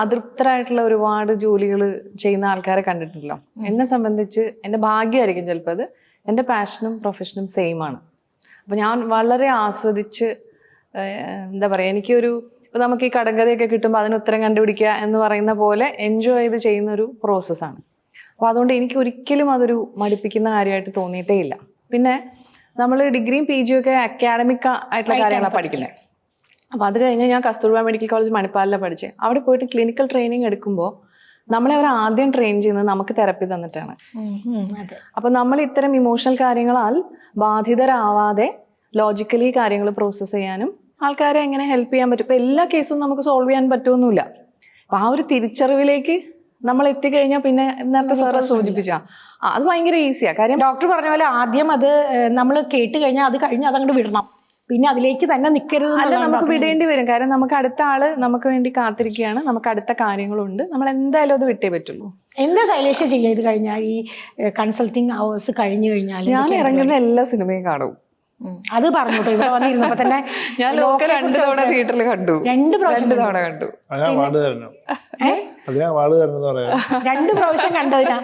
അതൃപ്തരായിട്ടുള്ള ഒരുപാട് ജോലികൾ ചെയ്യുന്ന ആൾക്കാരെ കണ്ടിട്ടുണ്ടല്ലോ. എന്നെ സംബന്ധിച്ച് എൻ്റെ ഭാഗ്യമായിരിക്കും ചിലപ്പോൾ അത്. എൻ്റെ പാഷനും പ്രൊഫഷനും സെയിം ആണ്. അപ്പം ഞാൻ വളരെ ആസ്വദിച്ച് എന്താ പറയുക, എനിക്കൊരു ഇപ്പം നമുക്ക് ഈ കടങ്കഥയൊക്കെ കിട്ടുമ്പോൾ അതിന് ഉത്തരം കണ്ടുപിടിക്കുക എന്ന് പറയുന്ന പോലെ എൻജോയ് ചെയ്ത് ചെയ്യുന്ന ഒരു പ്രോസസ്സാണ്. അപ്പോൾ അതുകൊണ്ട് എനിക്ക് ഒരിക്കലും അതൊരു മടുപ്പിക്കുന്ന കാര്യമായിട്ട് തോന്നിയിട്ടേ ഇല്ല. പിന്നെ നമ്മൾ ഡിഗ്രിയും പി ജിയും ഒക്കെ അക്കാഡമിക് ആയിട്ടുള്ള കാര്യങ്ങളാണ് പഠിക്കുന്നത്. അപ്പോൾ അത് കഴിഞ്ഞ് ഞാൻ കസ്തൂർബ മെഡിക്കൽ കോളേജ് മണിപ്പാലിലാണ് പഠിച്ചത്. അവിടെ പോയിട്ട് ക്ലിനിക്കൽ ട്രെയിനിങ് എടുക്കുമ്പോൾ നമ്മളെ അവർ ആദ്യം ട്രെയിൻ ചെയ്യുന്നത് നമുക്ക് തെറപ്പി തന്നിട്ടാണ്. അപ്പം നമ്മൾ ഇത്തരം ഇമോഷണൽ കാര്യങ്ങളാൽ ബാധിതരാവാതെ ലോജിക്കലി കാര്യങ്ങൾ പ്രോസസ്സ് ചെയ്യാനും ആൾക്കാരെ എങ്ങനെ ഹെൽപ്പ് ചെയ്യാൻ പറ്റും. ഇപ്പം എല്ലാ കേസും നമുക്ക് സോൾവ് ചെയ്യാൻ പറ്റുമൊന്നുമില്ല. അപ്പം ആ ഒരു തിരിച്ചറിവിലേക്ക് നമ്മൾ എത്തിക്കഴിഞ്ഞാൽ പിന്നെ നേരത്തെ സാറ് സൂചിപ്പിച്ച അത് ഭയങ്കര ഈസിയാണ്. കാര്യം ഡോക്ടർ പറഞ്ഞ പോലെ ആദ്യം അത് നമ്മൾ കേട്ട് കഴിഞ്ഞാൽ അത് കഴിഞ്ഞ് അതങ്ങോട്ട് വിടണം, പിന്നെ അതിലേക്ക് തന്നെ നിൽക്കരുത്. അല്ല, നമുക്ക് വിടേണ്ടി വരും. കാരണം നമുക്ക് അടുത്ത ആള് നമുക്ക് വേണ്ടി കാത്തിരിക്കുകയാണ്, നമുക്ക് അടുത്ത കാര്യങ്ങളുണ്ട്, നമ്മൾ എന്തായാലും അത് വിട്ടേ പറ്റുള്ളൂ. എന്താ ശൈലേഷ ചെയ്യുക ഇത് കഴിഞ്ഞാൽ? ഈ കൺസൾട്ടിങ് അവേഴ്സ് കഴിഞ്ഞു കഴിഞ്ഞാൽ ഞാൻ ഇറങ്ങുന്ന എല്ലാ സിനിമയും കാണും. അത് പറഞ്ഞോട്ടോ, ഇവിടെ വന്നിരുന്നപ്പോ തന്നെ ഞാൻ ലോക്കൽ 2 തവണ തിയേറ്ററിൽ കണ്ടു. 2 തവണ കണ്ടു. 2 പ്രാവശ്യം കണ്ടതിനാ